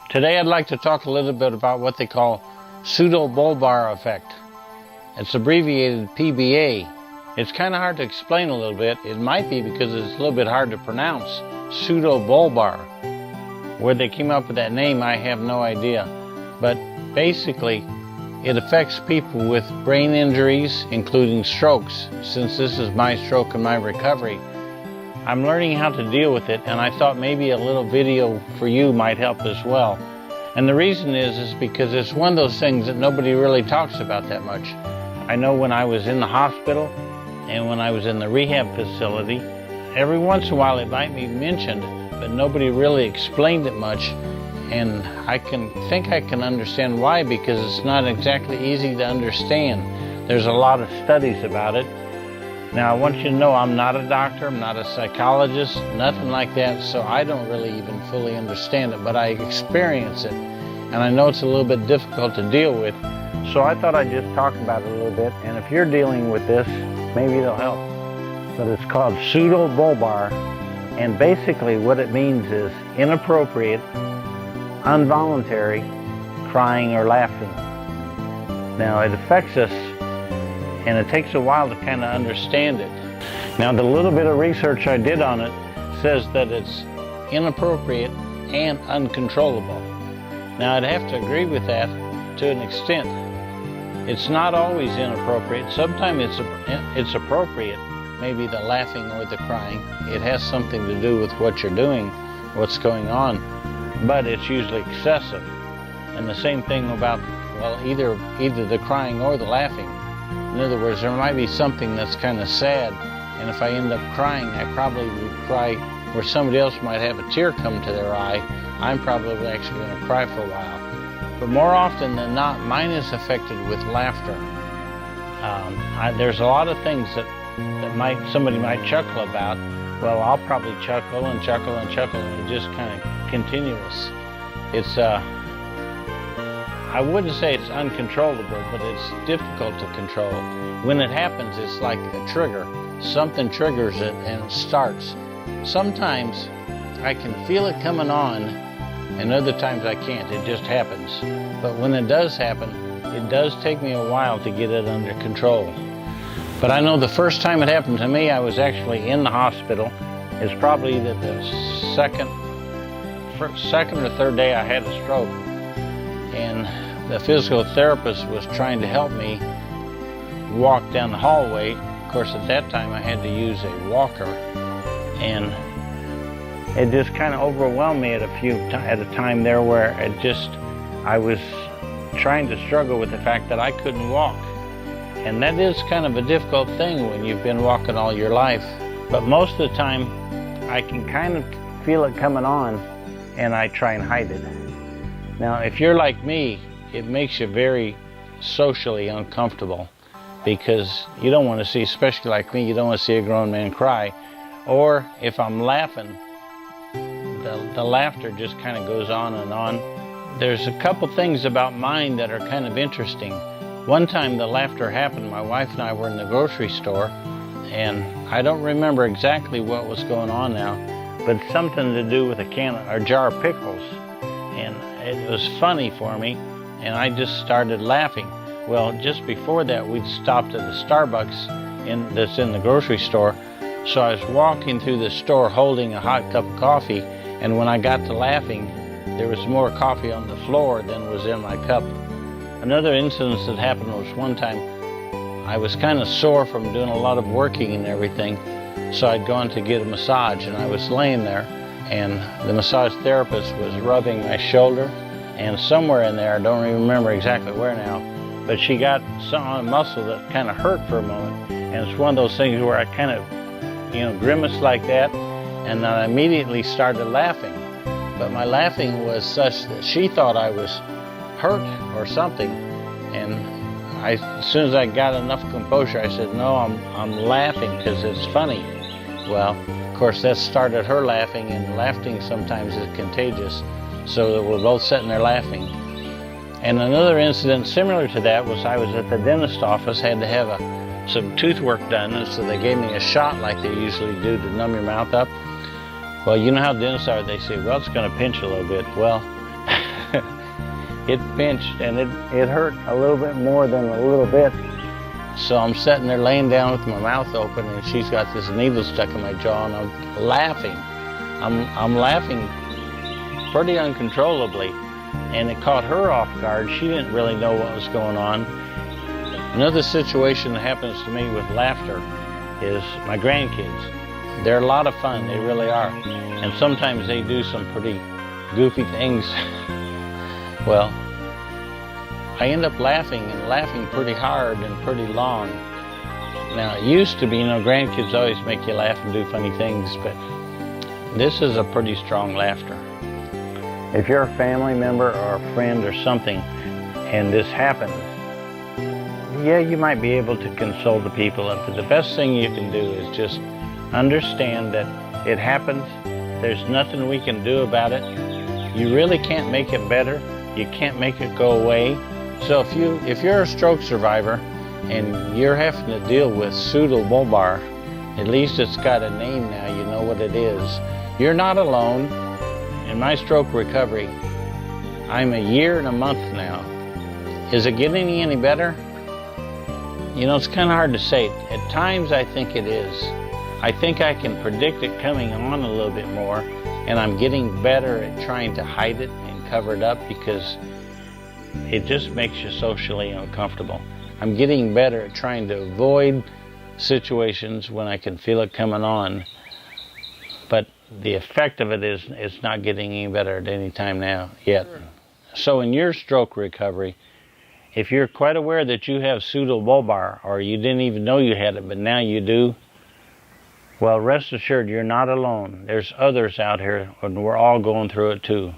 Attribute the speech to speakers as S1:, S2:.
S1: Today I'd like to talk a little bit about what they call Pseudobulbar effect. It's abbreviated PBA. It's kind of hard to explain a little bit. It might be because it's a little bit hard to pronounce. Pseudobulbar. Where they came up with that name, I have no idea. But basically, it affects people with brain injuries, including strokes. Since this is my stroke and my recovery, I'm learning how to deal with it, and I thought maybe a little video for you might help as well. And the reason is because it's one of those things that nobody really talks about that much. I know when I was in the hospital and when I was in the rehab facility, every once in a while it might be mentioned, but nobody really explained it much. And I think I can understand why, because it's not exactly easy to understand. There's a lot of studies about it. Now, I want you to know I'm not a doctor, I'm not a psychologist, nothing like that, so I don't really even fully understand it, but I experience it, and I know it's a little bit difficult to deal with, so I thought I'd just talk about it a little bit, and if you're dealing with this, maybe it'll help. But it's called Pseudobulbar, and basically what it means is inappropriate, involuntary crying or laughing. Now, it affects us, and it takes a while to kind of understand it. Now, the little bit of research I did on it says that it's inappropriate and uncontrollable. Now, I'd have to agree with that to an extent. It's not always inappropriate. Sometimes it's appropriate, maybe the laughing or the crying. It has something to do with what you're doing, what's going on, but it's usually excessive. And the same thing about, well, either the crying or the laughing. In other words, there might be something that's kind of sad, and if I end up crying, I probably would cry where somebody else might have a tear come to their eye. I'm probably actually going to cry for a while. But more often than not, mine is affected with laughter. There's a lot of things that somebody might chuckle about. Well, I'll probably chuckle and chuckle and chuckle, and it's just kind of continuous. It's I wouldn't say it's uncontrollable, but it's difficult to control. When it happens, it's like a trigger. Something triggers it and it starts. Sometimes I can feel it coming on, and other times I can't. It just happens. But when it does happen, it does take me a while to get it under control. But I know the first time it happened to me, I was actually in the hospital. It's probably the second or third day I had a stroke. And the physical therapist was trying to help me walk down the hallway. Of course, at that time I had to use a walker, and it just kind of overwhelmed me at a time there where I was trying to struggle with the fact that I couldn't walk. And that is kind of a difficult thing when you've been walking all your life. But most of the time I can kind of feel it coming on, and I try and hide it. Now, if you're like me, it makes you very socially uncomfortable, because you don't want to see, especially like me, you don't want to see a grown man cry. Or if I'm laughing, the laughter just kind of goes on and on. There's a couple things about mine that are kind of interesting. One time the laughter happened, my wife and I were in the grocery store, and I don't remember exactly what was going on now, but something to do with a jar of pickles. And it was funny for me, and I just started laughing. Well, just before that, we'd stopped at the Starbucks that's in the grocery store. So I was walking through the store holding a hot cup of coffee, and when I got to laughing, there was more coffee on the floor than was in my cup. Another incident that happened was one time I was kind of sore from doing a lot of working and everything, so I'd gone to get a massage, and I was laying there, and the massage therapist was rubbing my shoulder, and somewhere in there, I don't remember exactly where now, but she got something on a muscle that kind of hurt for a moment. And it's one of those things where I kind of, grimaced like that, and then I immediately started laughing. But my laughing was such that she thought I was hurt or something, and as soon as I got enough composure, I said, no, I'm laughing because it's funny. Well, of course, that started her laughing, and laughing sometimes is contagious. So that we're both sitting there laughing. And another incident similar to that was I was at the dentist office, had to have some tooth work done, and so they gave me a shot like they usually do to numb your mouth up. Well, you know how dentists are. They say, well, it's going to pinch a little bit. Well, it pinched, and it hurt a little bit more than a little bit. So I'm sitting there laying down with my mouth open, and she's got this needle stuck in my jaw, and I'm laughing. I'm laughing pretty uncontrollably, and it caught her off guard. She didn't really know what was going on. Another situation that happens to me with laughter is my grandkids. They're a lot of fun, they really are. And sometimes they do some pretty goofy things. Well, I end up laughing, and laughing pretty hard and pretty long. Now, it used to be, grandkids always make you laugh and do funny things, but this is a pretty strong laughter. If you're a family member or a friend or something, and this happens, yeah, you might be able to console the people, but the best thing you can do is just understand that it happens. There's nothing we can do about it. You really can't make it better. You can't make it go away. So if you're a stroke survivor and you're having to deal with Pseudobulbar, at least it's got a name now, you know what it is. You're not alone. In my stroke recovery, I'm a year and a month now. Is it getting any better? It's kind of hard to say. At times I think it is. I think I can predict it coming on a little bit more, and I'm getting better at trying to hide it and cover it up because it just makes you socially uncomfortable. I'm getting better at trying to avoid situations when I can feel it coming on, but the effect of it is it's not getting any better at any time now yet. Sure. So in your stroke recovery, if you're quite aware that you have Pseudobulbar, or you didn't even know you had it, but now you do, well, rest assured you're not alone. There's others out here, and we're all going through it too.